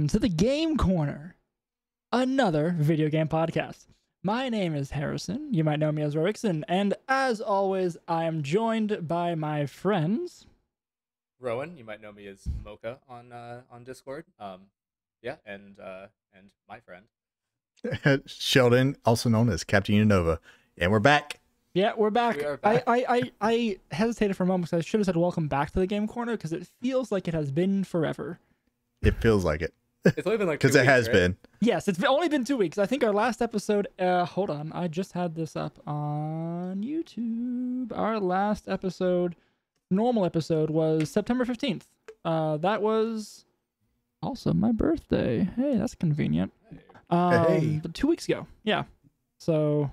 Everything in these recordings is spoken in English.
welcome to the Game Corner, another video game podcast. My name is Harrison. You might know me as Rorixon, and as always, I am joined by my friends. Rowan, you might know me as Mocha on Discord. And my friend Sheldon, also known as Captain Unova, and we're back. Yeah, we're back. We are back. I hesitated for a moment because I should have said welcome back to the Game Corner because it feels like it has been forever. It feels like it. It's only been like 2 because it weeks, has right? been. Yes, it's only been 2 weeks. I think our last episode, hold on, I just had this up on YouTube. Our last episode, normal episode, was September 15th. That was also my birthday. Hey, that's convenient. Hey. 2 weeks ago. Yeah. So,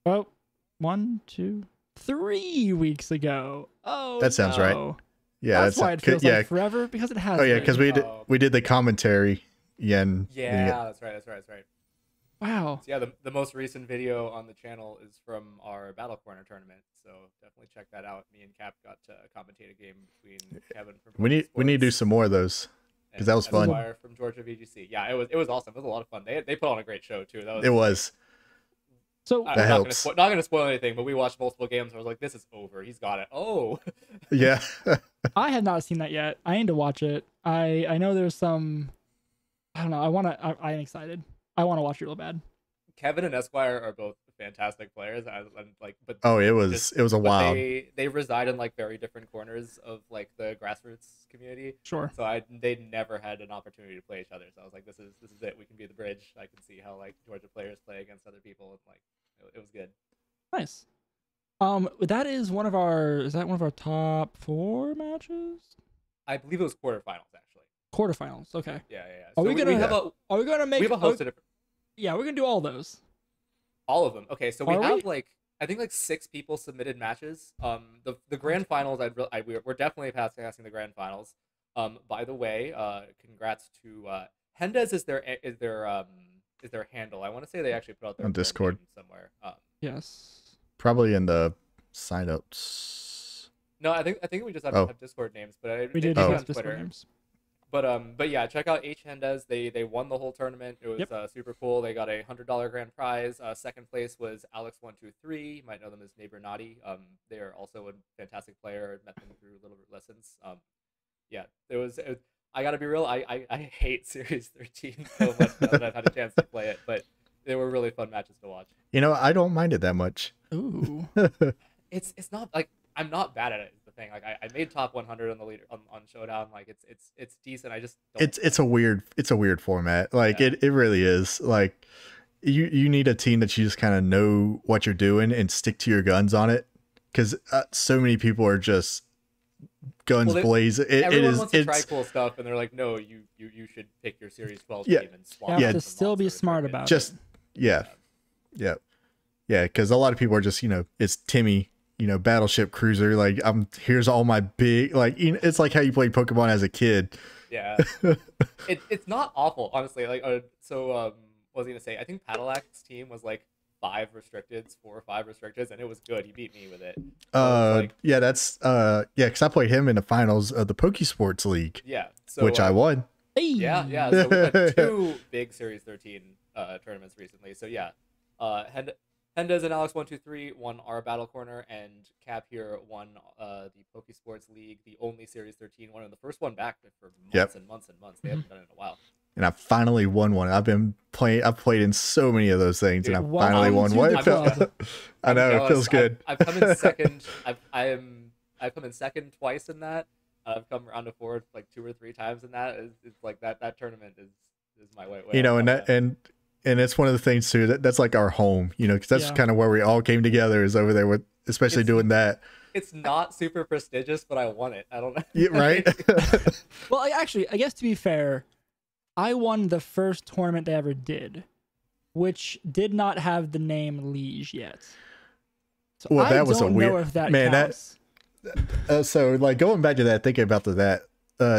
1, 2, 3 weeks ago. Oh, That sounds no. right. Yeah, that's why it feels like forever, because it has. Oh yeah, been. because we did the commentary. Yeah. That's right. Wow. So yeah, the most recent video on the channel is from our Battle Corner tournament. So definitely check that out. Me and Cap got to commentate a game between Kevin from We need to do some more of those. 'cause that was fun. Esquire from Georgia VGC. Yeah, it was awesome. It was a lot of fun. They put on a great show too. It was. So I'm That not helps. not gonna spoil anything, but we watched multiple games. And I was like, this is over. He's got it. Oh. Yeah. I have not seen that yet. I need to watch it. I know there's some. I don't know. I'm excited. I want to watch it real bad. Kevin and Esquire are both fantastic players. But Oh, it was a but wild. they reside in like very different corners of like the grassroots community. Sure. So they never had an opportunity to play each other. So I was like, this is it. We can be the bridge. I can see how like Georgia players play against other people, and like it was good. Nice. That is one of our. Is that one of our top 4 matches? I believe it was quarterfinals actually. Quarterfinals. Okay. Yeah. Are we gonna- have Are we gonna make? we have a host of different. Yeah, we're gonna do all those. All of them. Okay, so we Are have we? like I think like 6 people submitted matches. The grand finals. We're definitely passing the grand finals. By the way, congrats to Hendez is their handle. I want to say they actually put out their On Discord. name somewhere. Yes. Probably in the signups. No, I think we just have, Oh. have Discord names, but We did they Oh. put it have on Discord Twitter. names. But yeah, check out H Hendez. They won the whole tournament. It was Yep. super cool. They got a $100 grand prize. Second place was Alex123. You might know them as Neighbor Naughty. They are also a fantastic player. Met them through Little Lessons. Yeah, I gotta be real. I hate Series 13 so much now that I've had a chance to play it, but they were really fun matches to watch. I don't mind it that much. Ooh. It's not like I'm not bad at it. Is the thing. Like I made top 100 on the leader on Showdown. Like it's decent. I just don't It's a weird format. Like Yeah. it really is. Like you need a team that you just kind of know what you're doing and stick to your guns on it. Because so many people are just guns Well, blaze. Everyone wants to try cool stuff, and they're like, "No, you should pick your Series 12 Yeah. team and You swap." have Yeah. out to some still be monster smart token." about just it. yeah. Because a lot of people are just it's Timmy. Battleship cruiser. Like here's all my big it's like how you played Pokemon as a kid. Yeah, it's not awful, honestly. Like, what was I gonna say? I think Padillac's team was like 4 or 5 restricteds, and it was good. He beat me with it. So it was like, Yeah, that's because I played him in the finals of the Pokesports League, yeah, so, which I won. Hey. Yeah. So we had 2 big Series 13 tournaments recently. So yeah, Hendez and Alex123 won our Battle Corner, and Cap here won the Pokesports League, the only Series 13 one, and the first one back for months Yep. and months and months. They haven't done it in a while. And I finally won one. I've played in so many of those things, and I Dude, finally welcome won to one. the club. I know, I'm it jealous. feels good. I've come in second. I've come in second twice in that. I've come around to 4 like 2 or 3 times in that. It's like that tournament is my way. And it's one of the things too that's like our home, because that's Yeah. kind of where we all came together is over there with, especially doing that. It's not super prestigious, but I won it. I don't know. Yeah, right. Well, I guess to be fair, I won the first tournament they ever did, which did not have the name Liege yet. So Well, that I was a don't weird- know if that man, counts. So like going back to that, thinking about that.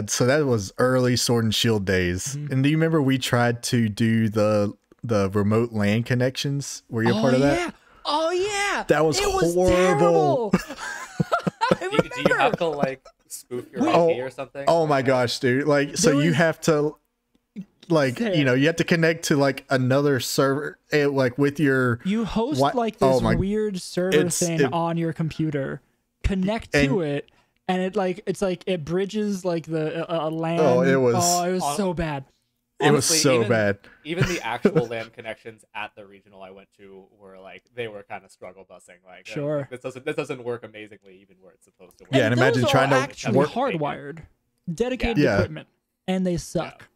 So that was early Sword and Shield days. Mhm. And do you remember we tried to do the remote LAN connections? Were you a part of that? Yeah. Oh yeah. That was It was horrible. terrible. I Do you have remember. to like spoof your Wait. IP or something? Oh my gosh, dude. Like, so There you was- have to Like, you know, you have to connect to like another server, like with your. You host What? like Oh this my- weird server It's- thing it- on your computer, connect to it, and it's like it bridges like the LAN. Oh, it was- it was so bad. It was Honestly, so even- bad. Even the actual LAN connections at the regional I went to were like they were kind of struggle busing. Like, Sure. this doesn't work amazingly even where it's supposed to work. Yeah, and imagine those trying are to actually work- hardwired, dedicated Yeah. equipment, and they suck.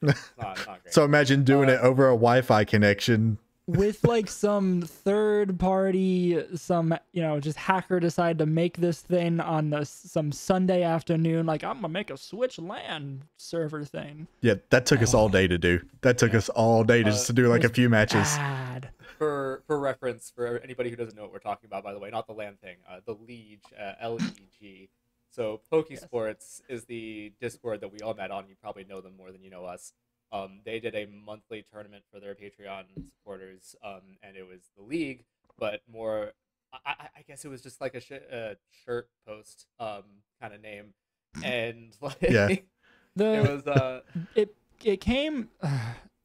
It's not great. So imagine doing it over a Wi-Fi connection. With like some third party, some just hacker decided to make this thing on some Sunday afternoon. Like, I'm gonna make a Switch LAN server thing. Yeah, that took us all day to do. That took us all day just to do like a few matches. Bad. For reference, for anybody who doesn't know what we're talking about, by the way, not the LAN thing, the Liege, LEG. So Pokesports is the Discord that we all met on. You probably know them more than you know us. They did a monthly tournament for their Patreon supporters, and it was the league, but more, I guess it was just like a shirt post kind of name, and like Yeah. it The was it came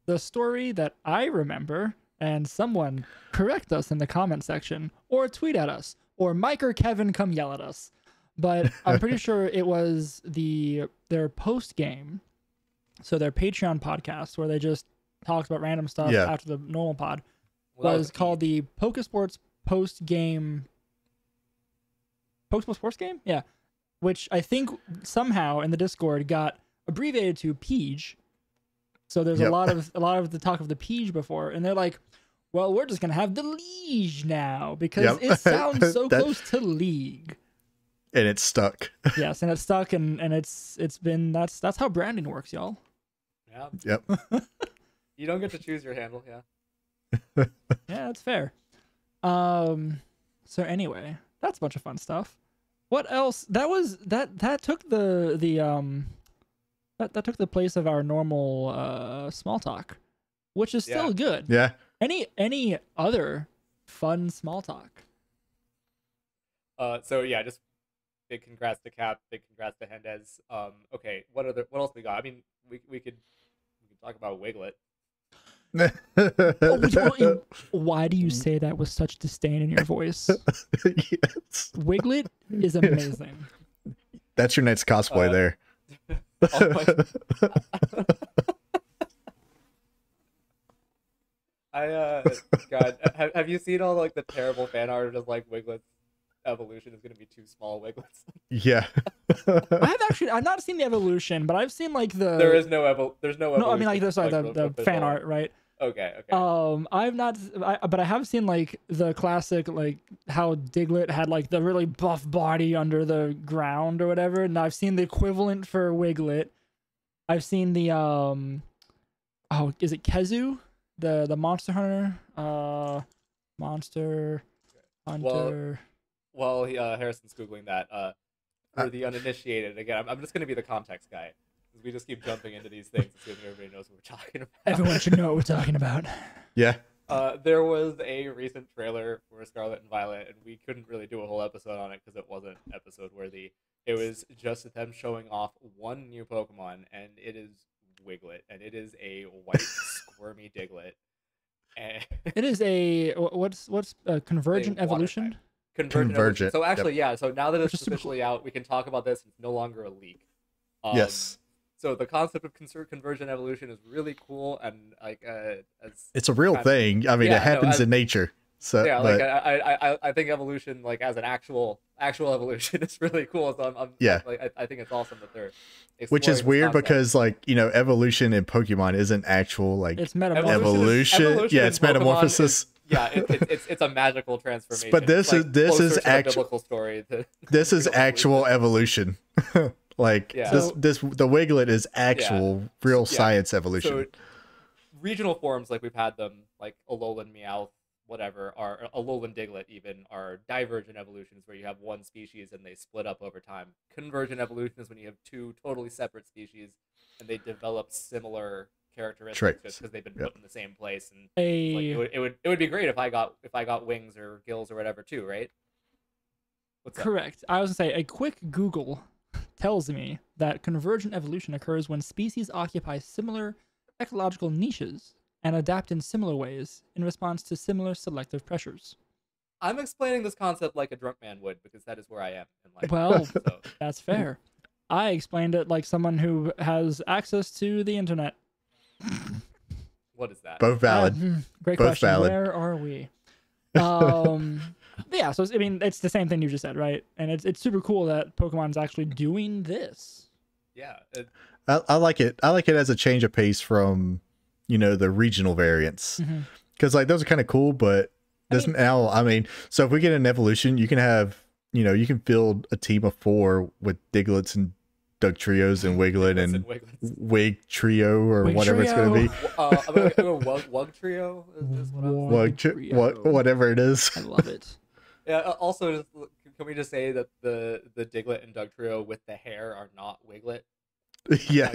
the story that I remember, and someone correct us in the comment section or tweet at us, or Mike or Kevin come yell at us. But I'm pretty sure it was their post game, so their Patreon podcast where they just talked about random stuff Yeah. after the normal pod well, that was called the Pokesports post game. Pokemon Sports game, yeah, which I think somehow in the Discord got abbreviated to Peach. So there's Yep. a lot of the talk of the Peach before, and they're like, "Well, we're just gonna have the Liege now because Yep. it sounds so That- close to League." And it's stuck. Yes, and it's stuck, and it's been that's how branding works, y'all. yeah, Yep. you don't get to choose your handle, yeah. Yeah, that's fair. So anyway, that's a bunch of fun stuff. What else? That took that took the place of our normal small talk, which is still Yeah. good. Yeah. Any other fun small talk? So yeah, just big congrats to Cap, big congrats to Hendez. Okay, what else we got? I mean, we could talk about Wiglet. Why do you say that with such disdain in your voice? Yes. Wiglet is amazing. That's your next cosplay there. Oh my- God, have you seen all like the terrible fan art of just like Wiglet's evolution is gonna be two small Wiglets? Yeah. I've not seen the evolution, but I've seen like the. There's no evolution. No, I mean like the with fan all- art, right? Okay. I've not, but I have seen like the classic, like how Diglett had like the really buff body under the ground or whatever, and I've seen the equivalent for Wiglet. I've seen the is it Kezu, the Monster Hunter, Monster Hunter. Well, Harrison's googling that. For the uninitiated, again, I'm just gonna be the context guy. We just keep jumping into these things, assuming everybody knows what we're talking about. Everyone should know what we're talking about. Yeah. There was a recent trailer for Scarlet and Violet, and we couldn't really do a whole episode on it because it wasn't episode worthy. It was just them showing off one new Pokemon, and it is Wiglet, and it is a white squirmy Diglett. And It is a what's a convergent water evolution? type. Convergent. Convergent, So actually, yeah. So now that Which it's is super officially out, we can talk about this. It's no longer a leak. Yes. So the concept of convergent evolution is really cool, and like It's a real kind of- thing. I mean, Yeah, it happens no, in nature. So, yeah, but, like I think evolution, like as an actual evolution, is really cool. So Yeah. I think it's awesome that they're which is exploring this weird concept. because, like, you know, evolution in Pokemon isn't actual, like, It's metamorphosis. evolution. Yeah, in it's Pokemon metamorphosis. is- yeah, it's a magical transformation. But this It's is- this closer is to the actu- biblical story. This is actual evolution. Like, Yeah. the Wiglet is actual, real Yeah. science evolution. So regional forms, like we've had them, like Alolan Meowth, whatever, are Alolan Diglett even, are divergent evolutions where you have one species and they split up over time. Convergent evolution is when you have two totally separate species and they develop similar characteristics Traits. just because they've been Yep. put in the same place. And A like, it would be great if I got wings or gills or whatever too, right? What's up? correct. I was gonna say a quick Google tells me that convergent evolution occurs when species occupy similar ecological niches and adapt in similar ways in response to similar selective pressures. I'm explaining this concept like a drunk man would because that is where I am in life. Well, So, that's fair. I explained it like someone who has access to the internet. what is that? Both valid. Great Both question. valid. Where are we? Yeah, so I mean, it's the same thing you just said, right? And it's super cool that Pokemon's actually doing this. Yeah. I like it. I like it as a change of pace from, the regional variants. Because like those are kind of cool, but now, I mean, so if we get an evolution, you can have, you can field a team of 4 with Diglets and Dugtrios and Wiglet and Wig Trio or Wig whatever it's going to be. I'm going to go Wug Trio is what I'm Trio. Whatever it is. I love it. Yeah, also, can we just say that the Diglett and Dugtrio with the hair are not Wiglet? Yeah.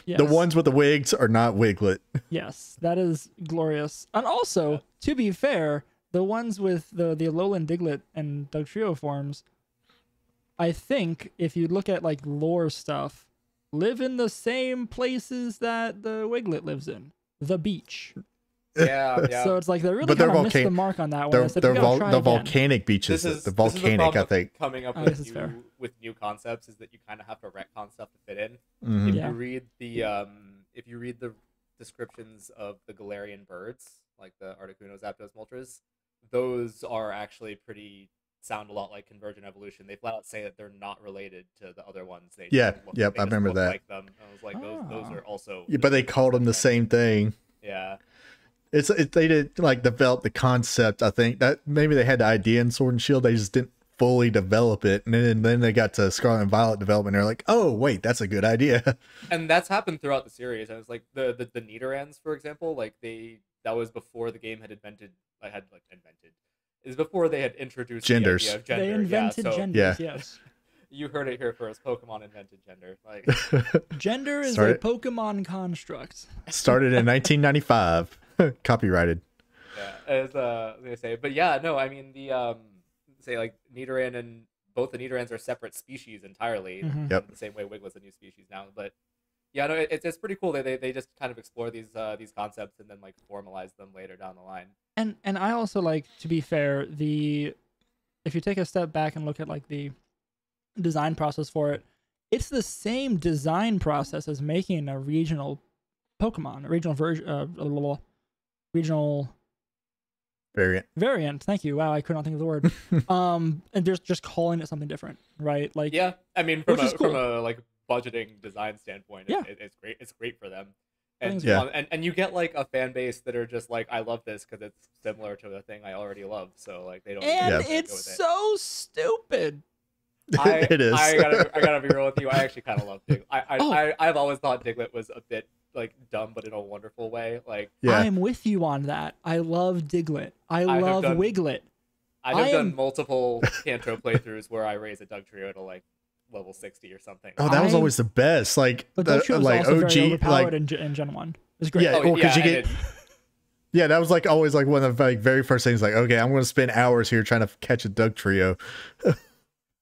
Yes. The ones with the wigs are not Wiglet. Yes, that is glorious. And also, to be fair, the ones with the Alolan Diglett and Dugtrio forms, I think if you look at like lore stuff, live in the same places that the Wiglet lives in, the beach. Yeah. So it's like they really But they're kind of missed the mark on that one. They're, I said, they're "We gotta try the again." volcanic beaches. This is The the volcanic, problem I think. coming up I guess it's with fair. new concepts is that you kind of have to retcon stuff to fit in. Mhm. If Yeah. you read the descriptions of the Galarian birds, like the Articuno, Zapdos, Moltres, those are actually sound a lot like Convergent Evolution. They flat out say that they're not related to the other ones. They Yeah, just look- yep, they I just remember look that. Like them. I was like, those Ah. are also. Yeah, but they called them the same thing. Yeah. They did like develop the concept. I think that maybe they had the idea in Sword and Shield. They just didn't fully develop it, and then they got to Scarlet and Violet development. They're like, oh wait, that's a good idea. And that's happened throughout the series. And it's like the Nidorans, for example, like that was before the game had invented. It was before they had introduced Genders. the idea of gender. They invented yeah, so genders, Yeah. yes. You heard it here first. Pokemon invented gender. Like, Gender is Sorry. a Pokemon construct. Started in 1995, copyrighted. yeah, as I was gonna say, but yeah, no, I mean the say like Nidoran and both the Nidorans are separate species entirely. Mhm. Yep. The same way Wiglet's a new species now, but yeah, no, it's pretty cool. They just kind of explore these concepts and then like formalize them later down the line. And I also like, to be fair, if you take a step back and look at like the design process for it, it's the same design process as making a regional Pokemon, a regional version, regional variant. Thank you. Wow, I could not think of the word. And they're just calling it something different, right? Like, Yeah, I mean Which is cool. from a like budgeting design standpoint, Yeah. it's great. It's great for them. I think And, it's Yeah. and you get like a fan base that are just like, I love this because it's similar to the thing I already love. So like they don't. and Yeah. go it's with it. so stupid. It is. I gotta be real with you. I actually kind of love Diglett. I've always thought Diglett was a bit like dumb, but in a wonderful way. Like Yeah. I'm with you on that. I love Diglett. I have love done- Wiglet. I've I done am- multiple Kanto playthroughs where I raise a Dugtrio to like level 60 or something. Oh, that was I- always the best. Like But the Dugtrio was like also OG, very overpowered like in Gen 1. It's great. Yeah. Oh, because you and get- yeah, that was like always like one of the like very first things. Like, okay, I'm going to spend hours here trying to catch a Dugtrio.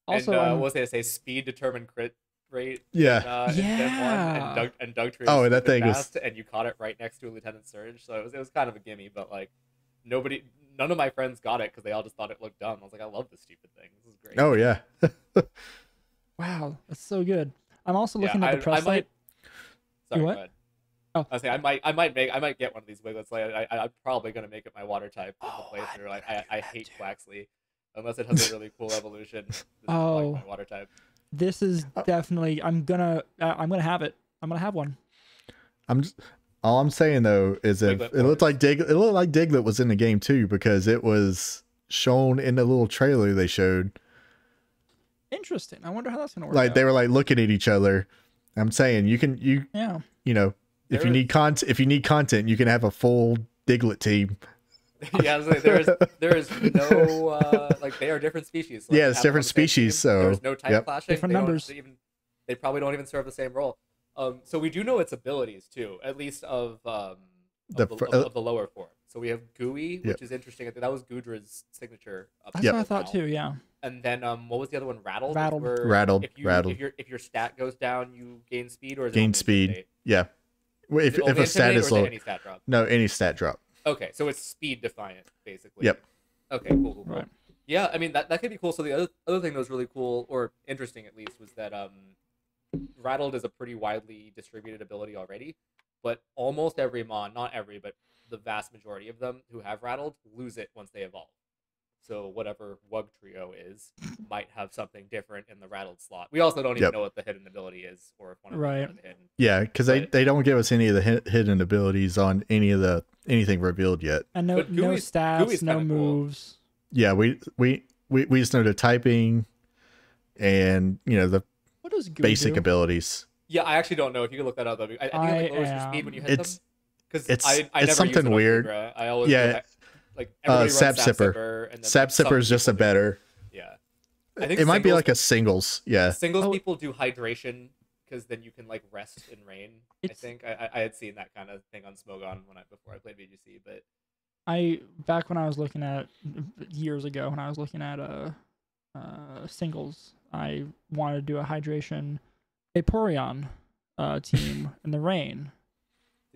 Also, and, I'm- what was I say? Speed determined crit rate. Yeah. In Gen 1, Yeah. and Dugtrio. Oh, was that stupid thing was- fast, and you caught it right next to a Lieutenant Surge, so it was kind of a gimme. But like, none of my friends got it because they all just thought it looked dumb. I was like, I love this stupid thing. This is great. Oh yeah. wow, that's so good. I'm also Yeah, looking at the press site. Sorry, what? go ahead. Oh. I was saying I might get one of these Wiglets. Like I'm probably gonna make it my water type in Oh, the playthrough. I'd Like like I that hate too. Quaxley unless it has a really cool evolution. This is Oh. like my water type. This is definitely. I'm gonna have it. I'm gonna have one. All I'm saying though is if Wiglet it looked like Diglett was in the game too, because it was shown in the little trailer they showed. Interesting. I wonder how that's gonna work. Like out. they were like looking at each other. I'm saying you Yeah. know if There you is- need content, you can have a full Diglett team. Yeah, I was like, there is no like they are different species. So, like, Yeah, to it's have them on different the same species, team, so, there's no type yep. clashing. Different They don't numbers. they probably don't even serve the same role. So we do know its abilities too, at least of The of the lower form. So we have Gooey, Yep. which is interesting. I think that was Gudra's signature. Up That's Yep. what I until thought now. too. Yeah. And then what was the other one? Rattled. Rattled. Where Rattled, If rattled. If your stat goes down, you gain speed, or is it Gain only speed. intimidate? Yeah. If it only a stat Intimidate, is or is it low, any stat drop? no, any stat drop. Okay, so it's speed defiant, basically. Yep. Okay, cool. Right. Yeah, I mean that could be cool. So the other thing that was really cool, or interesting at least, was that Rattled is a pretty widely distributed ability already, but almost every mon, not every, but the vast majority of them who have Rattled lose it once they evolve. So whatever Wug Trio is might have something different in the Rattled slot. We also don't even Yep. know what the hidden ability is, or if one of Right. them is hidden. Yeah, because But- they don't give us any of the hidden abilities on anything revealed yet. And no But no Gooey's stats, no kinda cool. moves. Yeah, we just know the typing and the What does Gooey basic do? abilities. Yeah, I actually don't know if you can look that up. Though. I think it like lowers your speed when you hit It's- them. Because it's- I it's never use something it on weird. Tigra. I always Yeah. like everybody runs Sap Sap Sipper. Sipper, and then Sap like, some Sipper is just a people do- better. Yeah, I think It might be singles- like a singles. Yeah. singles Oh. people do hydration because then you can like rest in rain. I It's- think I had seen that kind of thing on Smogon before I played VGC, but Back when I was looking at years ago when I was looking at singles, I wanted to do a hydration Vaporeon team in the rain.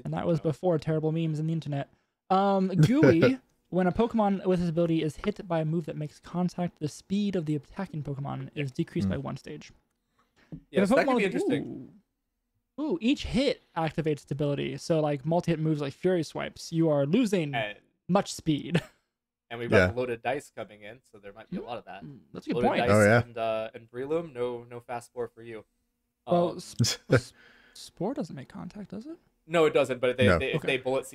And that was before terrible memes in the internet. Gooey, when a Pokemon with his ability is hit by a move that makes contact, the speed of the attacking Pokemon is decreased by 1 stage. yeah, If so a that could Pokemon be with- interesting. Ooh, each hit activates its ability. So like multi-hit moves like Fury Swipes, you are losing And much speed. and we've Yeah. got loaded dice coming in, so there might be a lot of that. That's a good Loaded point. dice Oh, yeah. and Breloom, no fast four for you. Well, Um, Spore doesn't make contact, does it? No, it doesn't. But if they, No. if Okay. they bullet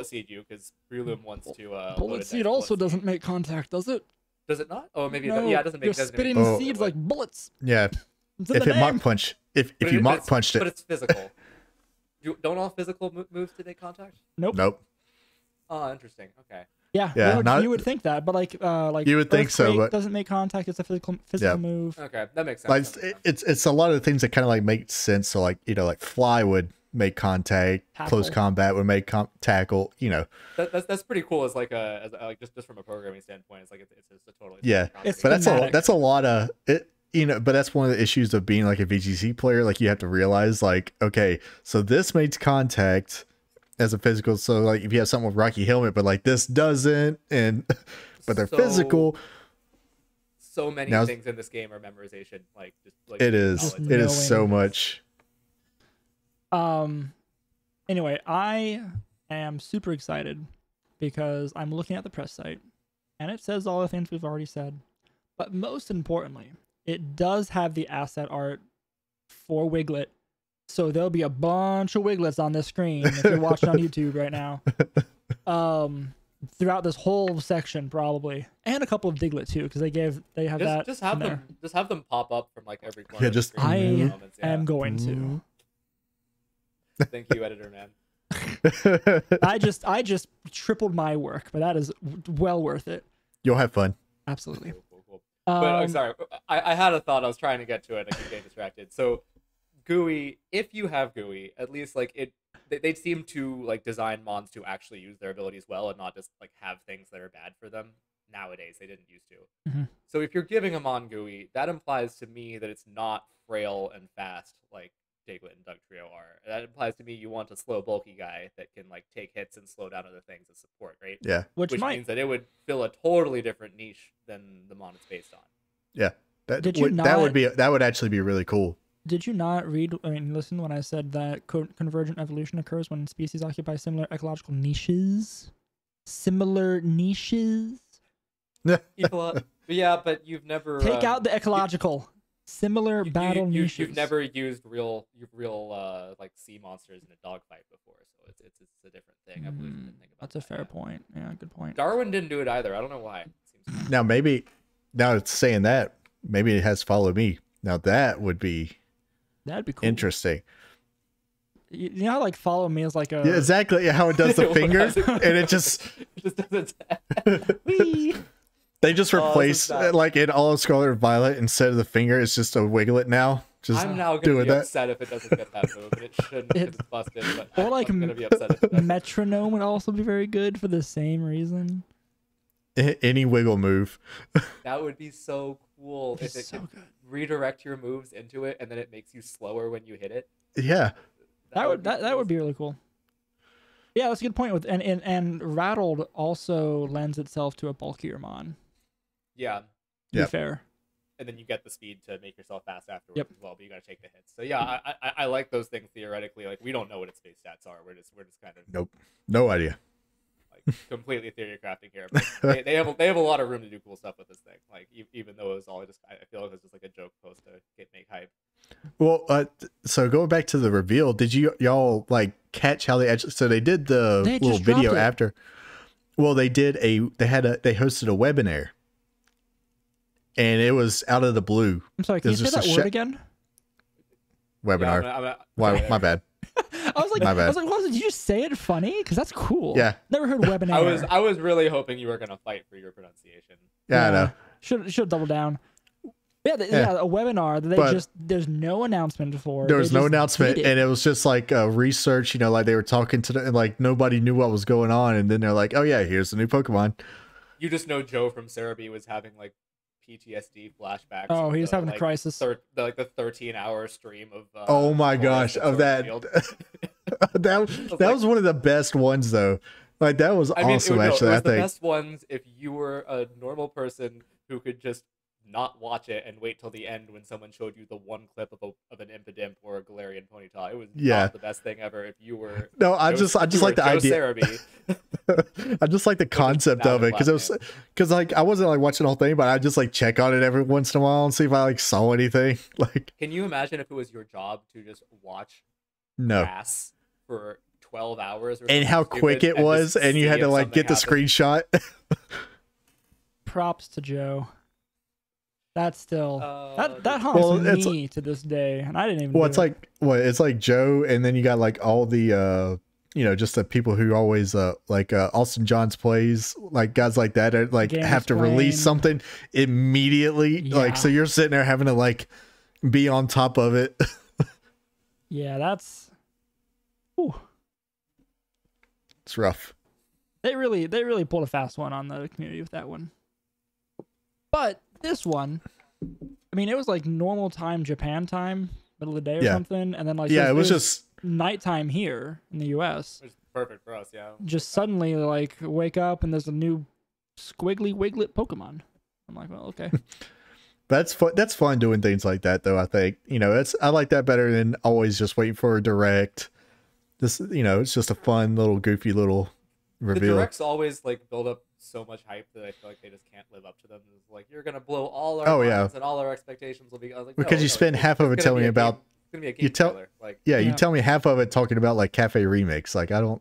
seed you, because Breloom wants to Bullet loaded Seed dice also bullet seed. doesn't make contact, does it? Does it not? Oh, maybe No, yeah, it doesn't make. you're doesn't spitting make Oh. seeds like bullets. Yeah. It's in If the it name. mock punch, if But you mock it's- punched but it, it's physical. Don't all physical moves take contact? Nope. nope. Oh, interesting. Okay. Yeah, Yeah, you would think that, but like You would think so, Earthquake but- doesn't make contact. It's a physical Yeah. move. Okay, that makes sense. Like that makes sense. it's a lot of things that kind of like make sense. So like like Fly would make contact, close Tackle. combat would make tackle. That's pretty cool. As like like just from a programming standpoint, it's like it's just a totally Yeah. different It's But concept. Thematic. that's a lot of it. But that's one of the issues of being like a VGC player. Like you have to realize, like, okay, so this makes contact as a physical. So like if you have something with Rocky Helmet, but like this doesn't, and but they're So- physical. So many Now- things in this game are memorization. Like just like It is. Just knowledge. It is so knowing. much. Anyway, I am super excited because I'm looking at the press site and it says all the things we've already said. But most importantly, it does have the asset art for Wiglet. So there'll be a bunch of Wiglets on this screen if you're watching on YouTube right now. Throughout this whole section probably. And a couple of Diglett too, because they have that. Just have in them there. just have them pop up from like every corner. Yeah, of the just- screen I in moments, yeah. am going to. Thank you, editor man. I just tripled my work, but that is well worth it. You'll have fun. Absolutely. Cool. But Um, sorry, I had a thought. I was trying to get to it. I keep getting distracted. So, Gooey, if you have Gooey, at least like it, they seem to like design mons to actually use their abilities well and not just like have things that are bad for them. Nowadays, they didn't used to. Mhm. So if you're giving a mon Gooey, that implies to me that it's not frail and fast like Diglett and Dugtrio are. That implies to me you want a slow, bulky guy that can like take hits and slow down other things as support, right? Yeah. which might means that it would fill a totally different niche than the mon it's based on. Yeah. That Did you would not- that would actually be really cool. Did you not listen when I said that convergent evolution occurs when species occupy similar ecological niches? Similar niches? Yeah, but you've never Take out the ecological. Similar battle niches. You've never used real like sea monsters in a dogfight before, so it's a different thing. I believe. Didn't think about That's a that, fair yeah. point. Yeah, good point. Darwin didn't do it either. I don't know why. Seems Now it's saying that, maybe it has Follow Me. Now that would be That'd be cool. interesting. You know how like follow me is like a Yeah, exactly how it does the It finger, was. and it just it just doesn't. Whee! they just Oh, this is replace bad. like in all of Scarlet and Violet, instead of the finger, it's just a Wiglet now. Just I'm now gonna doing be that. upset if it doesn't get that move, and it shouldn't because it's busted. But Or like I'm gonna be upset if it doesn't. Metronome would also be very good for the same reason. Any wiggle move. That would be so cool if it So could good. redirect your moves into it, and then it makes you slower when you hit it. Yeah, That would be really cool. Yeah, that's a good point. With and Rattled also lends itself to a bulkier mon. Yeah. To be fair. And then you get the speed to make yourself fast afterwards Yep. as well, but you gotta take the hits. So yeah, I like those things theoretically. Like we don't know what its base stats are. We're just kind of Nope. No idea. like completely theory crafting here. But they have a lot of room to do cool stuff with this thing. Like even though it was all just I feel like it was just like a joke post to make hype. Well, so going back to the reveal, did y'all like catch how they actually? So they did the They little just dropped video it. after. Well, they hosted a webinar, and it was out of the blue I'm sorry, can you There's say just that a word sh- again? webinar. Yeah, Why? My bad. I was like, My bad. did you say it funny? Because that's cool. Yeah. Never heard webinar. I was really hoping you were gonna fight for your pronunciation. Yeah, I know. Should double down. Yeah, Yeah. a webinar that But- there's no announcement for. There They was no just announcement, did it. and it was just like research. Like they were talking to and like nobody knew what was going on, and then they're like, "Oh yeah, here's the new Pokemon." You just know Joe from Cerebi was having like PTSD flashbacks. Oh, from he was the, having a like, crisis. the 13-hour stream of. Oh my Forest gosh, and of that. Sword that was one of the best ones though. Like that was I mean, awesome. it was Actually, I the think. best ones if you were a normal person who could just not watch it and wait till the end when someone showed you the one clip of an Impidimp or a Galarian Ponyta. It was Yeah. not the best thing ever. If you were No, I Joe- just if you like were the Joe idea. Cerebi, I just like the concept of it because like I wasn't like watching the whole thing, but I just like check on it every once in a while and see if I like saw anything. Like Can you imagine if it was your job to just watch no, grass for 12 hours or and something how stupid quick it and was, just and you see had to if like get the something happened? screenshot. Props to Joe. That's still that haunts Well, it's- me to this day, and I didn't even. Well, do it's it. like it's like Joe, and then you got like all the just the people who always like Austin Johns plays, like guys like that are like Game have to release Explain. something immediately. Yeah. Like so you're sitting there having to like be on top of it. Yeah, that's. Ooh, It's rough. they really pulled a fast one on the community with that one. But this one, I mean, it was like normal time, Japan time, middle of the day or Yeah. something, and then like Yeah, it was just nighttime here in the U.S. Which is perfect for us, yeah. Just suddenly like wake up and there's a new squiggly wiglet Pokemon. I'm like, well, okay. that's fun. That's fun doing things like that, though. I think I like that better than always just waiting for a direct. This it's just a fun little goofy little The reveal. directs always like build up so much hype that I feel like they just can't live up to them. It's like you're gonna blow all our Oh, yeah. minds and all our expectations will be. I was like, Because no, you spend half of it it's gonna telling be me a about- game- It's gonna be a you game tell- trailer. Like Yeah, you Yeah. tell me half of it talking about like Cafe Remakes. Like I don't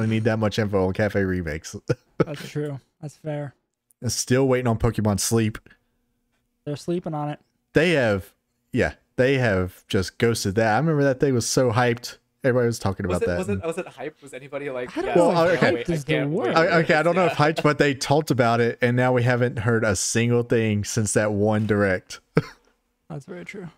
need that much info on Cafe Remakes. That's true. That's fair. And still waiting on Pokemon Sleep. They're sleeping on it. They have just ghosted that. I remember that thing was so hyped. Everybody was talking about that. was it hype? Was anybody like? I don't yeah, know if I can't hyped wait, I is the can't word. wait. Okay, I don't know if Yeah. hyped, but they talked about it, and now we haven't heard a single thing since that one direct. That's very true.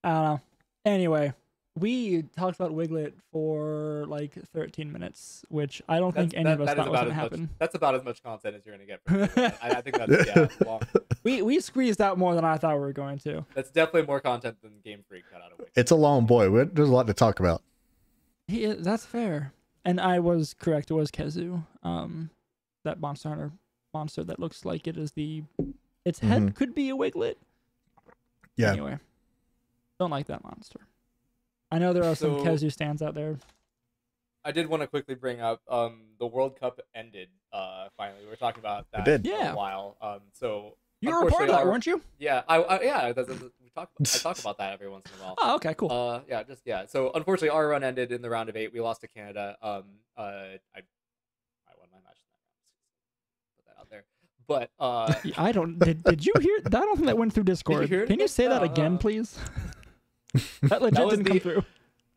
I don't know. Anyway, we talked about Wiglet for like 13 minutes, which I don't think any of us that is thought was about going to as happen. much. That's about as much content as you're gonna get. From it. I think that's long. We squeezed out more than I thought we were going to. That's definitely more content than Game Freak got out of it. It's a long boy. There's a lot to talk about. That's fair. And I was correct. It was Kezu. That Monster Hunter monster that looks like it is its head could be a Wiglet. Yeah. Anyway, don't like that monster. I know there are some So- Kezu stands out there. I did want to quickly bring up the World Cup ended finally. We were talking about that did. for Yeah. a while. So You were a part of that, unfortunately weren't you? yeah, I talk about that every once in a while. Oh, okay, cool. So unfortunately, our run ended in the round of 8. We lost to Canada. I won my match in that round. Put that out there. But I don't. Did you hear? I don't think that went through Discord. hear it Can you again? say that again, please? That legit was didn't come the- through.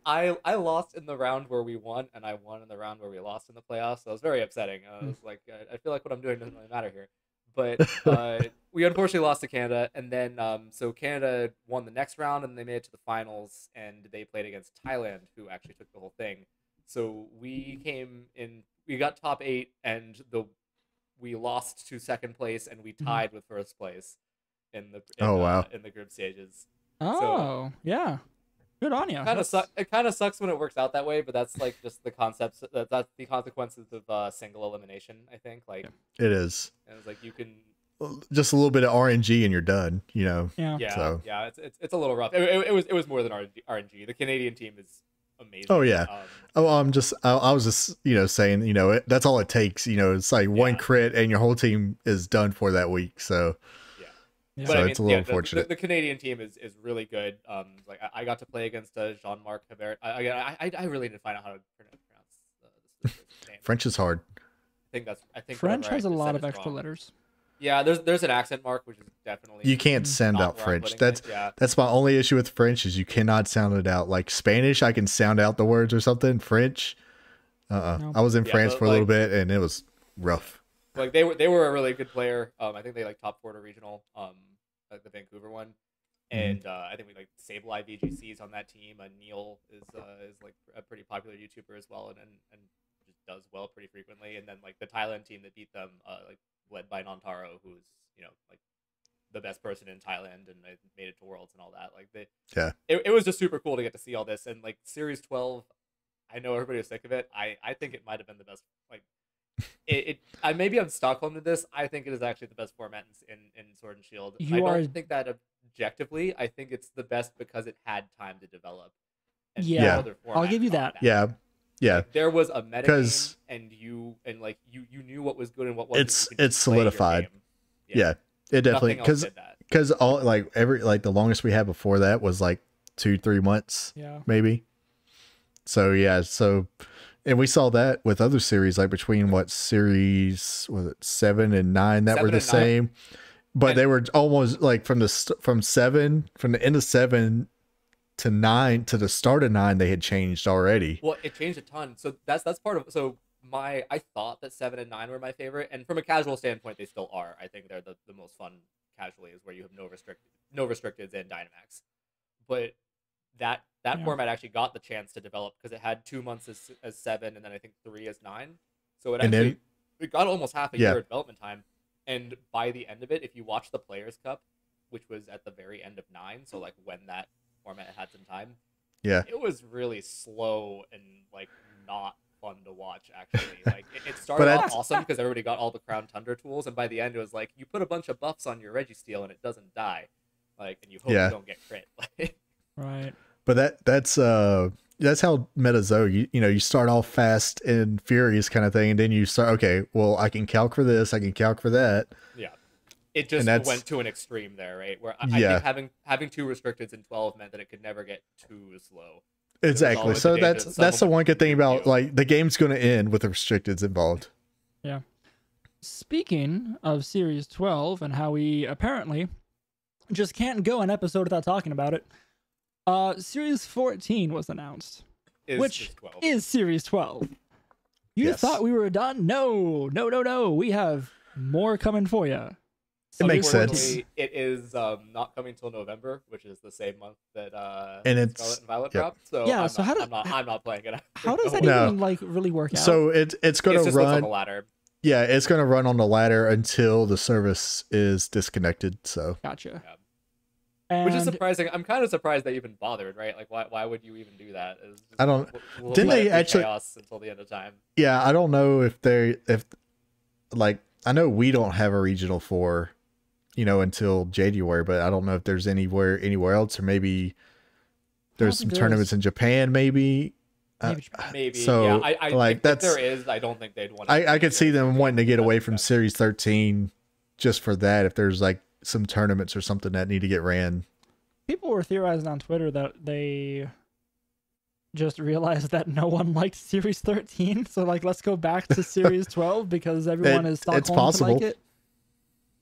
I lost in the round where we won, and I won in the round where we lost in the playoffs. So it was very upsetting. I was like, I feel like what I'm doing doesn't really matter here. But we unfortunately lost to Canada, and then so Canada won the next round, and they made it to the finals, and they played against Thailand, who actually took the whole thing. So we came in, we got top 8, and we lost to second place, and we tied with first place in the Oh, wow. in the group stages. Oh, yeah. Good on you. It kind of sucks when it works out that way, but that's like just the concepts. That's the consequences of single elimination. I think like It is. and it's like you can. Just a little bit of RNG and you're done, you know. Yeah. Yeah, So. yeah, it's a little rough. It was more than RNG. The Canadian team is amazing. Oh yeah. I was just, you know, saying, you know, that's all it takes. You know, it's like one Yeah. crit and your whole team is done for that week. So, Yeah. so But I it's a little the unfortunate. Canadian team is really good. Like I got to play against Jean-Marc Hebert. I really didn't find out how to pronounce this name. French is hard. I think French whatever I has a said lot is of extra wrong. letters. Yeah, there's an accent mark, which is definitely You can't sound not out where I'm French. putting That's it. Yeah. that's my only issue with French is you cannot sound it out. Like Spanish, I can sound out the words or something. French, No. I was in Yeah, France but, for a little like- bit and it was rough. Like they were a really good player. I think they like top 4 to regional. Like the Vancouver one, and I think we like Sableye VGCs on that team. Neil is like a pretty popular YouTuber as well, and just does well pretty frequently. And then like the Thailand team that beat them, like led by Nontaro, who's like the best person in Thailand and made it to Worlds and all that. Like it was just super cool to get to see all this. And like Series 12, I know everybody was sick of it. I think it might have been the best. Like maybe I'm Stockholm to this. I think it is actually the best format in Sword and Shield. I don't think that objectively. I think it's the best because it had time to develop. And Yeah. no other I'll format give you got that. Yeah. Yeah. Like, there was a meta 'Cause- game, and you knew what was good and what wasn't. It's You could it's play your solidified. game. Yeah. It definitely Nothing else did that. because all like the longest we had before that was like 2-3 months Yeah. maybe. So yeah, and we saw that with other series like between what series was it 7 and 9 that were 7 the and 9. same, but And- they were almost like from the end of 7 to 9 to the start of 9 they had changed already. Well, it changed a ton. So that's part of. So I thought that 7 and 9 were my favorite, and from a casual standpoint, they still are. I think they're the most fun casually is where you have no restricteds and Dynamax. But that Yeah. format actually got the chance to develop because it had 2 months as 7 and then I think 3 as 9. So it And actually then- it got almost half a Yeah. year of development time. And by the end of it, if you watch the Players Cup, which was at the very end of 9, so like when that format had some time, Yeah. it was really slow and like not fun to watch actually. Like it started But off awesome because everybody got all the Crown Tundra tools, and by the end it was like you put a bunch of buffs on your Registeel and it doesn't die, like, and you hope Yeah. you don't get crit. Right. But that's how metas go. You start off fast and furious kind of thing, and then you start, okay, well, I can calc for this, I can calc for that. Yeah, it just that's- went to an extreme there, right? Where I Yeah. think having 2 restricteds in 12 meant that it could never get too slow. Exactly. always So the danger that's that the someone one good thing would about do. like the game's going to end with the restricteds involved. Speaking of Series 12 and how we apparently just can't go an episode without talking about it, Series 14 was announced, which 12. is Series 12. You Yes. thought we were done? No. We have more coming for you. It makes sense. Unfortunately, it is not coming till November, which is the same month that And it's- Scarlet and Violet yep. dropped. So Yeah, I'm so not, I'm not playing it. How does that No. even like really work out? So it's going It's to just what's on run. the ladder. Yeah, it's going to run on the ladder until the service is disconnected. So Gotcha. Yeah. And Which is surprising. I'm kind of surprised they even bothered, right? Like, why would you even do that? It's just, I don't- we'll didn't let they it be actually- chaos until the end of time? yeah, I don't know if like I know we don't have a regional 4, until January, but I don't know if there's anywhere else, or maybe there's some think there tournaments is. in Japan, maybe. Maybe Maybe. So, yeah, I like, if that's- there is. I don't think they'd want. I could see them wanting to get away from Series 13 just for that. If there's like some tournaments or something that need to get ran. people were theorizing on Twitter that they just realized that no one liked Series 13. So like, let's go back to Series 12 because everyone is Stockholm it's possible. to like it.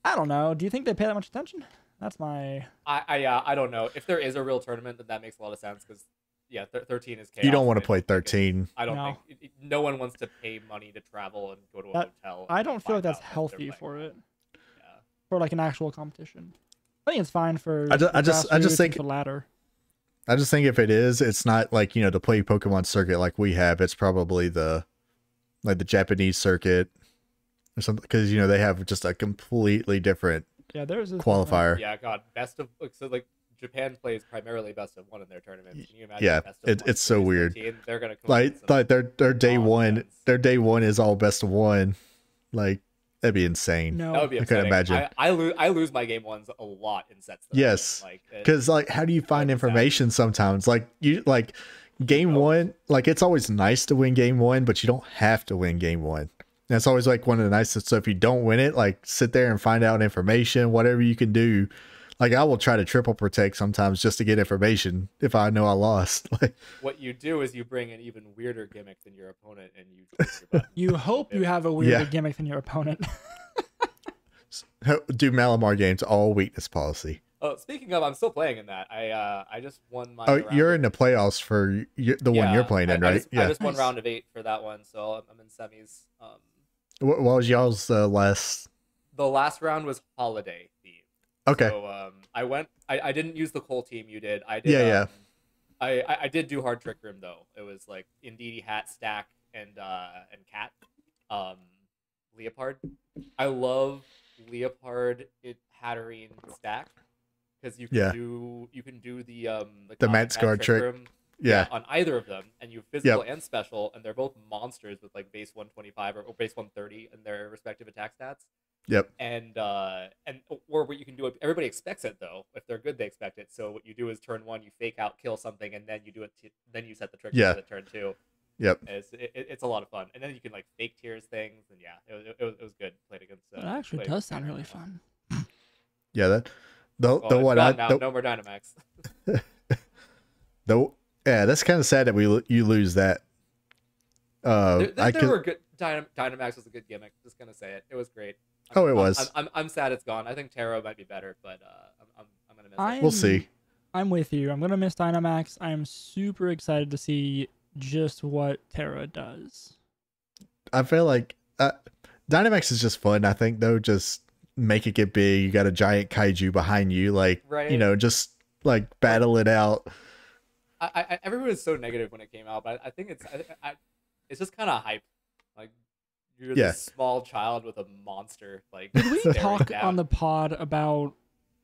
I don't know. Do you think they pay that much attention? That's my. I don't know. If there is a real tournament, then that makes a lot of sense because 13 is chaos. You don't want to right? play Like, 13. I don't No. think no one wants to pay money to travel and go to a That- hotel. I and don't feel like find that's out that they're healthy playing for well. it. Yeah. For like an actual competition. I think it's fine for. I just grassroots think- and for ladder. I just think if it is, it's not like, to play Pokemon circuit like we have. It's probably the Japanese circuit or something, because they have just a completely different Yeah, there's this qualifier. Yeah, God, best of Japan plays primarily best of one in their tournaments. Can you imagine? Yeah, best of one it's so plays weird. 13? They're gonna come up Like with some their day one, nonsense. their day one is all best of one. Like that'd be insane. No. That would be I couldn't upsetting. imagine. I lose my game ones a lot in sets. Though. Yes, like because like how do you find that'd be sad. information sometimes? Like you like game No. one, like it's always nice to win game one, but you don't have to win game one. That's always like one of the nicest. So if you don't win it, like sit there and find out information, whatever you can do. Like I will try to triple protect sometimes just to get information if I know I lost. Like What you do is you bring an even weirder gimmick than your opponent, and you twist your button. You hope you have a weirder Yeah. gimmick than your opponent. do Malamar games all weakness policy. Oh, speaking of, I'm still playing in that. I just won my. Oh, round you're of- in the playoffs for the one you're playing in, I right? just, I Yeah. just won Nice. round of 8 for that one, so I'm in semis. What was y'all's last? The last round was holiday themed. Okay. So I didn't use the Cole team you did. I did. Yeah, yeah. I did do hard trick room though. It was like Indeedee, Hat, Stack, and Cat. Leopard. I love Leopard, Hatterene, Stack because you can Yeah. do the The common Matt's guard trick. room. Yeah. On either of them, and you have physical and special, and they're both monsters with like base 125 or base 130 in their respective attack stats. Yep. And or what you can do, everybody expects it though. If they're good, they expect it. So what you do is turn 1, you fake out, kill something, and then you do it. Then you set the trigger Yeah. for the turn 2. Yep. It's a lot of fun, and then you can like fake tiers things, and yeah, it was good. Played against. That actually played does against sound really Dynamax. fun. Yeah. That the Well, it's one gone now. the, No more Dynamax. yeah, that's kind of sad that you lose that. There were good. Dynamax was a good gimmick. Just gonna say it. It was great. Oh, it was. I'm sad it's gone. I think Taro might be better, but I'm gonna miss it. We'll see. I'm with you. I'm gonna miss Dynamax. I'm super excited to see just what Terra does. I feel like Dynamax is just fun. I think though, just make it get big. You got a giant kaiju behind you, like Right. just like battle it out. Everyone was so negative when it came out, but I think it's just kind of hype. Like you're Yeah. this small child with a monster. Like Did we staring talk down. on the pod about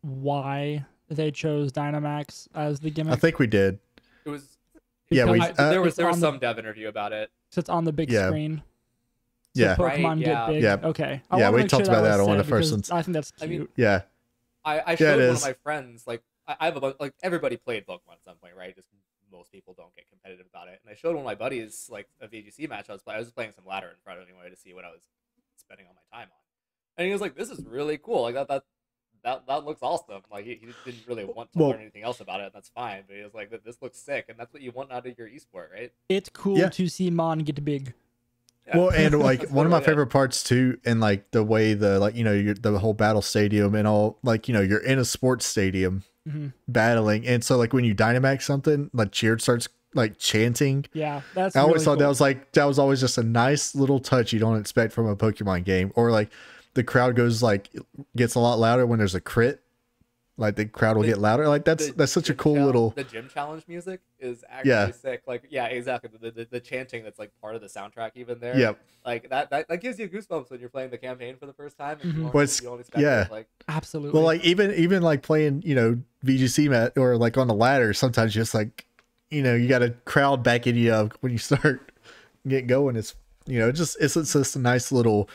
why they chose Dynamax as the gimmick? I think we did. It was. Yeah, we. Because There was it's on some dev interview about it. it's on the big Yeah. screen. So Yeah. Right, Pokemon yeah. get big. Yeah. Okay. Yeah, wanna we make talked sure about that was on one of said the first because ones. I think that's I cute. mean, Yeah. I it showed one of is. my friends, like I have a bunch, like everybody played Pokemon at some point, right? Just most people don't get competitive about it. And I showed one of my buddies like a VGC match I was playing. I was just playing some ladder in front of him anyway to see what I was spending all my time on. And he was like, "This is really cool. Like that looks awesome." Like he didn't really want to Well- learn anything else about it. And that's fine. But he was like, "This looks sick," and that's what you want out of your esport, right? It's cool Yeah. to see Mon get big. Yeah. Well, and like That's one of my literally it. favorite parts too, and like the way the whole battle stadium and all, like you're in a sports stadium hmm battling, and so like when you Dynamax something, like Cheered starts like chanting. Yeah, that's. I always really thought cool. that was always just a nice little touch you don't expect from a Pokemon game, or like the crowd gets a lot louder when there's a crit. Like the crowd will The- get louder. Like that's such a cool little. The gym challenge music is actually Yeah. sick. Like yeah, exactly. The chanting that's like part of the soundtrack even there. Yep. Like that gives you goosebumps when you're playing the campaign for the first time. And you Mhm. don't- Well, it's- you don't expect yeah. it. Like Absolutely. Well, like even like playing VGC mat or like on the ladder, sometimes just like you got a crowd backing you up when you start get going. It's it's just a nice little.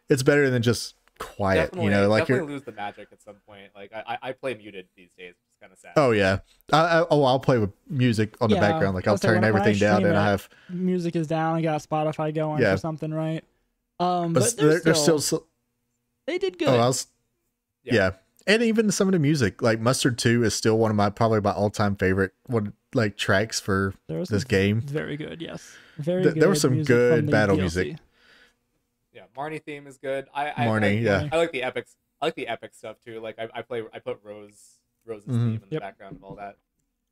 It's better than just quiet. definitely, Like definitely you're. lose the magic at some point. Like I play muted these days. It's kind of sad. Oh yeah. I'll play with music on the Yeah, background. Like I'll I'll say turn when I everything down, stream and I it, have. music is down. I got Spotify going Yeah. or something, right? But But they're they're still, still. they did good. Oh, I was. Yeah. Yeah. And even some of the music, like Mustard 2 is still one of probably my all-time favorite tracks for There was this some game. very good. Yes, very There good. was some music good from the battle DLC. music. Yeah, Marnie theme is good. I Marnie, yeah. I like the epics. I like the epic stuff too. Like I put Rose's Mhm. theme in the Yep. background of all that.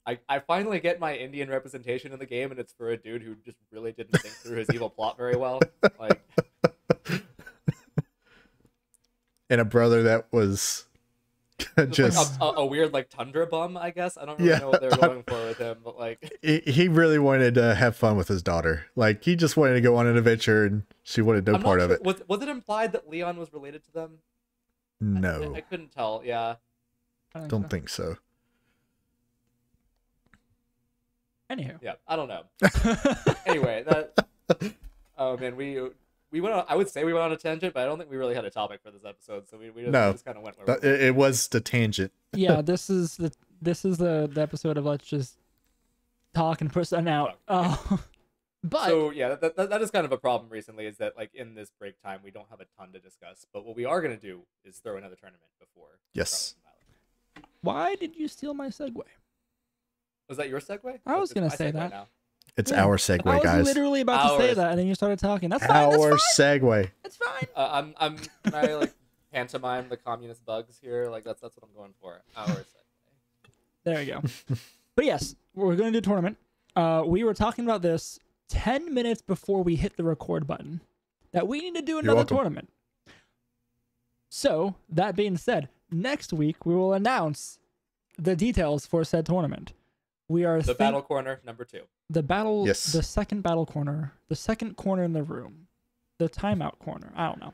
I finally get my Indian representation in the game, and it's for a dude who just really didn't think through his evil plot very well. Like And a brother that was just. like a weird like tundra bum, I guess. I don't really Yeah. know what they were going for with him, but like He really wanted to have fun with his daughter. Like he just wanted to go on an adventure, and she wanted no I'm part not of sure- it. Was it implied that Leon was related to them? No, I couldn't tell. Yeah. I think don't so. think so. Anywho. Yeah, I don't know. Anyway, that. Oh man, we went on. I would say we went on a tangent, but I don't think we really had a topic for this episode, so we just kind of went where we were. It was the tangent. Yeah, this is the episode of let's just talk and put something out. But so yeah, that is kind of a problem recently. Is that like in this break time we don't have a ton to discuss, but what we are gonna do is throw another tournament before. Yes. why did you steal my segue? Was that your segue? I was gonna say segue that. now. It's Yeah. our segue, I was guys. literally about to say Ours. that, and then you started talking. That's fine. Our That's fine. segue. It's fine. Can I like pantomime the communist bugs here? Like that's what I'm going for. Our segue. There you go. But yes, we're going to do a tournament. We were talking about this 10 minutes before we hit the record button, that we need to do another welcome. tournament. So, that being said, next week we will announce the details for said tournament. We are The battle corner number 2. the battle, Yes. the second battle corner, the second corner in the room, the timeout corner. I don't know.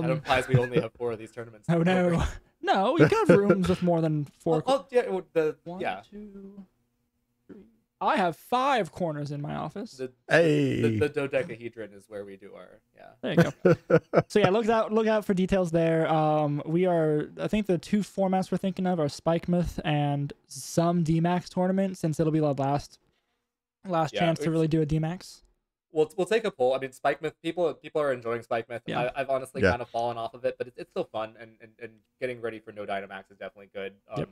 That implies we only have 4 of these tournaments. Oh no, no, you can have rooms with more than 4. Yeah, One, yeah. 2, 3. I have 5 corners in my office. The Hey. dodecahedron is where we do our There you go. So yeah, look out for details there. I think the 2 formats we're thinking of are Spike Myth and some DMAX tournament, since it'll be the last Yeah, chance to really do a DMAX. We'll take a poll. I mean, Spike Myth. People are enjoying Spike Myth. Yeah. I've honestly Yeah. kind of fallen off of it, but it's still fun, and getting ready for no Dynamax is definitely good. Yep.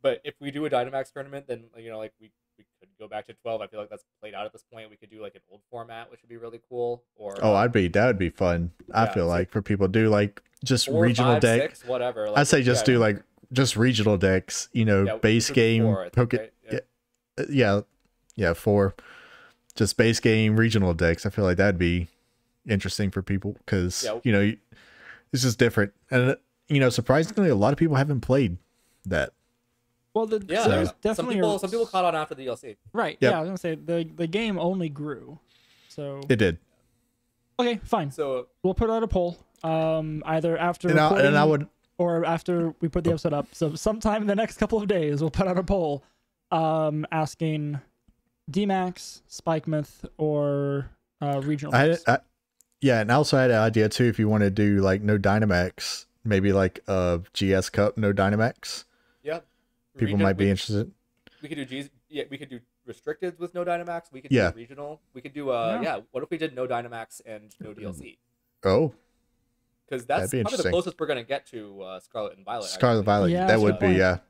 But if we do a Dynamax tournament, then like we could go back to 12. I feel like that's played out at this point. We could do like an old format, which would be really cool. Or Oh, that would be fun. I Yeah, feel so- like for people to do like just 4, regional 5, deck. 6, whatever. Like, I'd say just yeah, do like just regional decks. You know, yeah, base for game, 4, I think, poke right? yeah, 4. Just base game regional decks. I feel like that'd be interesting for people because Yeah. you know it's just different, and you know surprisingly a lot of people haven't played that. Well, Yeah, there's some definitely people caught on after the DLC. right. Yep. Yeah, I was gonna say the game only grew. So It did, okay, fine. So We'll put out a poll. Either after and recording I would or after we put the episode up. So sometime in the next couple of days, we'll put out a poll asking DMAX, Spike Myth, or regional. decks. yeah, and I also had an idea too if you want to do like no Dynamax, maybe like a GS Cup no Dynamax. yeah, People Region- might be we- interested. We could do we could do restricted with no Dynamax. We could Yeah. do regional. We could do Yeah. What if we did no Dynamax and no DLC? Oh, Because That'd that's be probably the interesting. closest we're gonna get to Scarlet and Violet. Scarlet actually. Violet. Yeah, that that's a would good be point.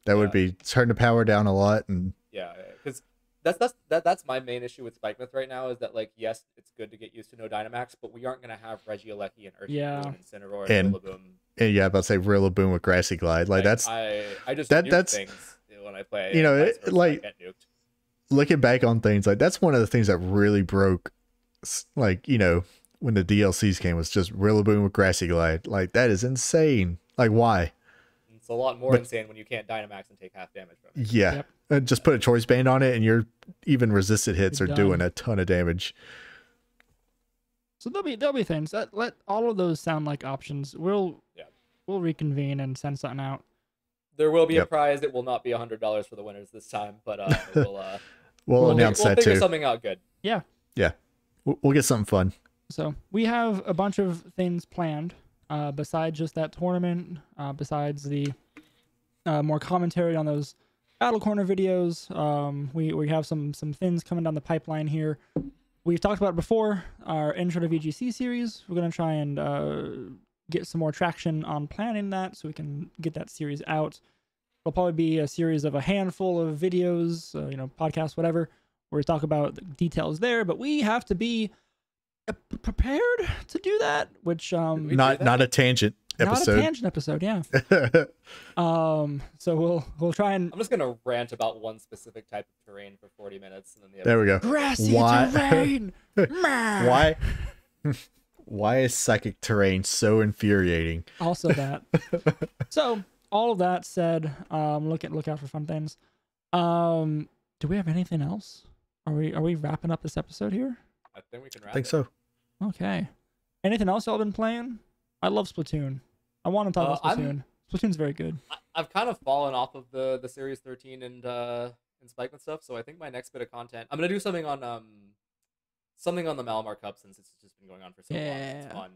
that would Yeah. be turn the power down a lot and Yeah, because that's my main issue with Spike Myth right now is that like yes, it's good to get used to no Dynamax, but we aren't gonna have Regieleki and Urshifu Yeah. and Incineroar And- and Rillaboom. yeah, I'm about to say Rillaboom with Grassy Glide. Like that's I just that- nuke that's- things when I play. you know, and vice it- versa, like- I get nuked. looking back on things like that's one of the things that really broke like you know when the DLCs came was just Rillaboom with Grassy Glide. Like that is insane. Like why? It's a lot more But- insane when you can't Dynamax and take half damage from it. Yeah. Yep. And just put a choice band on it and your even resisted hits You're are doing done. a ton of damage. So there'll be things that let all of those sound like options. We'll reconvene and send something out. There will be a Yep. prize. It will not be $100 for the winners this time, but we'll We'll announce we'll that figure too. something out good. Yeah. We'll get something fun. So we have a bunch of things planned besides just that tournament, besides the more commentary on those Battle Corner videos. We have some things coming down the pipeline here. We've talked about it before, our intro to VGC series. We're going to try and get some more traction on planning that so we can get that series out. It'll probably be a series of a handful of videos, podcasts, whatever, where we talk about the details there, but we have to be prepared to do that, which We do Not that? not a tangent not a episode. tangent episode, yeah. So we'll try and I'm just gonna rant about one specific type of terrain for 40 minutes, and then the There we go. grassy Why- terrain. Meh. Why why is psychic terrain so infuriating? Also that. So all of that said, look out for fun things. Do we have anything else? Are we wrapping up this episode here? I think we can I wrap think it. so. Okay. Anything else y'all been playing? I love Splatoon. I want to talk about Splatoon. Splatoon's very good. I've kind of fallen off of the Series 13 and and Spike and stuff. So I think my next bit of content, I'm gonna do something on the Malamar Cup since it's just been going on for so long. It's fun.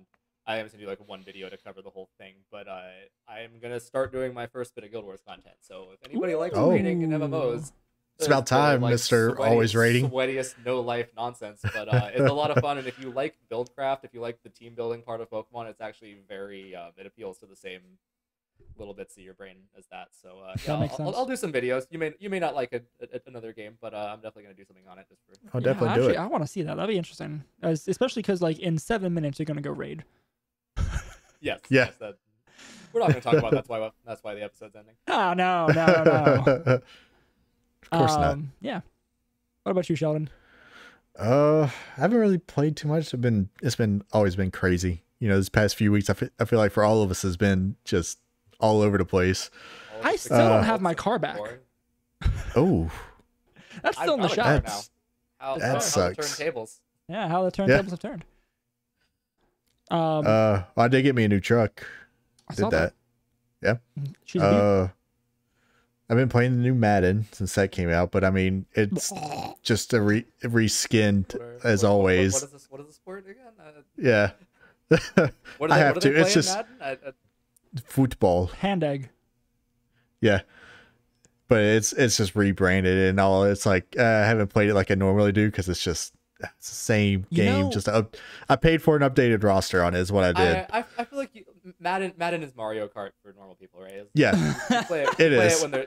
I am gonna do like one video to cover the whole thing, but I am gonna start doing my first bit of Guild Wars content. So if anybody likes raiding in MMOs, it's about time, like Mr. Always Raiding. Sweatiest no life nonsense, but it's a lot of fun. And if you like Buildcraft, if you like the team building part of Pokemon, it's actually very it appeals to the same little bits of your brain as that. So yeah, I'll do some videos. You may not like another game, but I'm definitely gonna do something on it just for. I'll definitely do it. I want to see that. That'd be interesting, especially because like in 7 minutes you're gonna go raid. Yes. Yeah. Yes, we're not gonna talk about that's why the episode's ending. Oh no. Of course not. Yeah. What about you, Sheldon? I haven't really played too much. It's been always been crazy. You know, this past few weeks, I feel like for all of us has been just all over the place. I still don't have my car back. Oh, that's still in the shop now. That sucks. Turntables. Yeah, how the turntables have turned. I did get me a new truck. I did that. Yeah. She's I've been playing the new Madden since that came out, but I mean, it's just a reskinned as always. What is the sport again? Yeah. What are they It's just football. Hand egg. Yeah. But it's just rebranded and all. It's like I haven't played it like I normally do because it's the same game. I paid for an updated roster on it is what I did. I feel like Madden is Mario Kart for normal people, right? Yeah.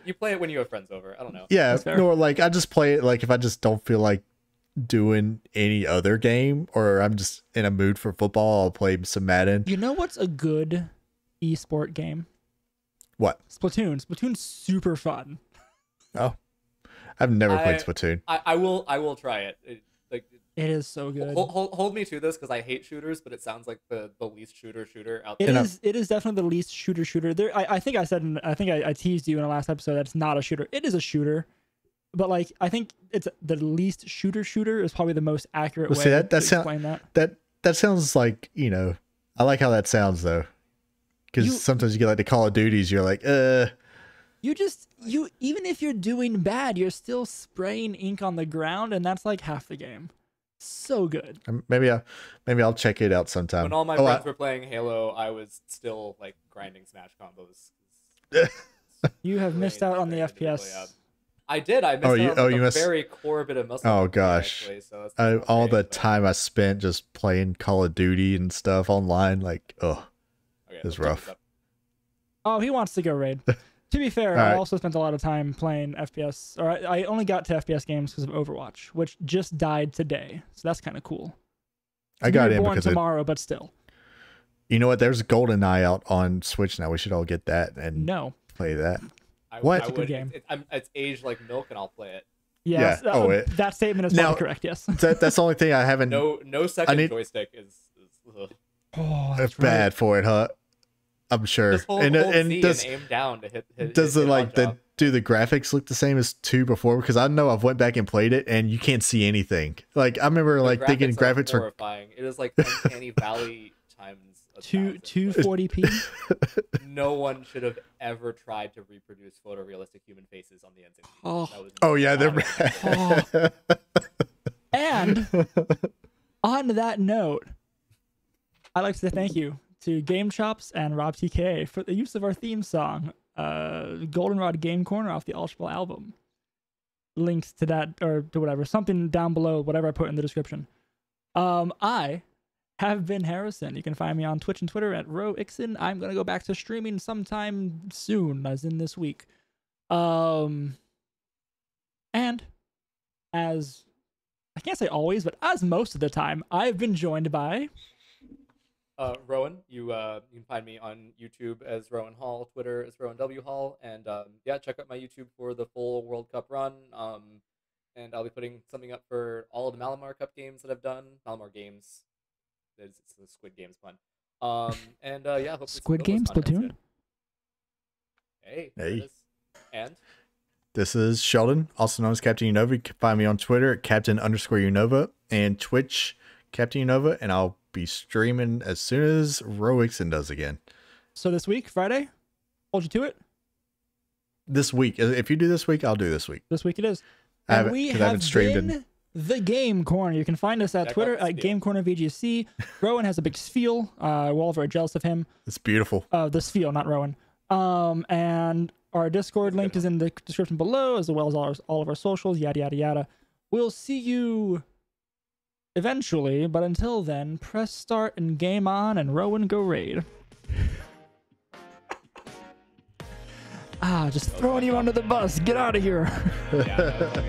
You play it when you have friends over. I don't know. Yeah. No, like I just play it like if I just don't feel like doing any other game or I'm just in a mood for football, I'll play some Madden. You know what's a good esport game? What? Splatoon. Splatoon's super fun. Oh. I've never played Splatoon. I will try it. It is so good. Hold me to this because I hate shooters, but it sounds like the least shooter out there. It is definitely the least shooter. There, I think I said, I teased you in the last episode that it's not a shooter. It is a shooter, but like I think it's the least shooter is probably the most accurate way to explain that. That sounds like, you know, I like how that sounds though, because sometimes you get like the Call of Duties, you're like, even if you're doing bad, you're still spraying ink on the ground, and that's like half the game. So good. Maybe I'll check it out sometime. When all my friends were playing Halo, I was still like grinding Smash combos. You have missed out on the FPS. I did. I missed out on the very core bit of muscle. Oh gosh! So all the time I spent just playing Call of Duty and stuff online, like it's rough. Oh, he wants to go raid. To be fair, I also spent a lot of time playing FPS, or I only got to FPS games because of Overwatch, which just died today. So that's kind of cool. I got in because tomorrow, but still. You know what? There's GoldenEye out on Switch now. We should all get that and play that. It's a good game. It's aged like milk, and I'll play it. Yes. Yeah. That statement is probably correct. Yes. That's the only thing I haven't. No second joystick is. That's bad for it, huh? I'm sure. Just hold C and aim down to hit. Does it do the graphics look the same as 2 before? Because I know I've went back and played it and you can't see anything. Like I remember thinking graphics were horrifying. It is like Uncanny Valley times 240p. No one should have ever tried to reproduce photorealistic human faces on the N64. Oh yeah, they're bad. And on that note, I'd like to say thank you to Game Chops and Rob TK for the use of our theme song, Goldenrod Game Corner off the Ultra Ball album. Links to that, or to whatever, something down below, whatever I put in the description. I have been Harrison. You can find me on Twitch and Twitter at RoIxon. I'm going to go back to streaming sometime soon, as in this week. And as, I can't say always, but as most of the time, I've been joined by... Rowan. You can find me on YouTube as Rowan Hall, Twitter as Rowan W Hall, and check out my YouTube for the full World Cup run. And I'll be putting something up for all of the Malamar Cup games that I've done. Malamar games. It's the Squid Games pun. Hopefully Squid Games Splatoon. Hey. And this is Sheldon, also known as Captain Unova. You can find me on Twitter at Captain_Unova and Twitch Captain Unova, and I'll be streaming as soon as RoIxon does again. So this week, Friday, hold you to it. this week. If you do this week, I'll do this week. This week it is. I And haven't- we 'cause I haven't have streamed been it. the Game Corner. You can find us at Check Twitter out the at spiel. Game Corner VGC. Rowan has a big spiel. We're all very jealous of him. It's beautiful. The spiel, not Rowan. And our Discord link is in the description below, as well as all of our socials, yada, yada, yada. We'll see you eventually, but until then, press start and game on, and Rowan go raid. Just throwing you under the bus. Get out of here. Yeah, no,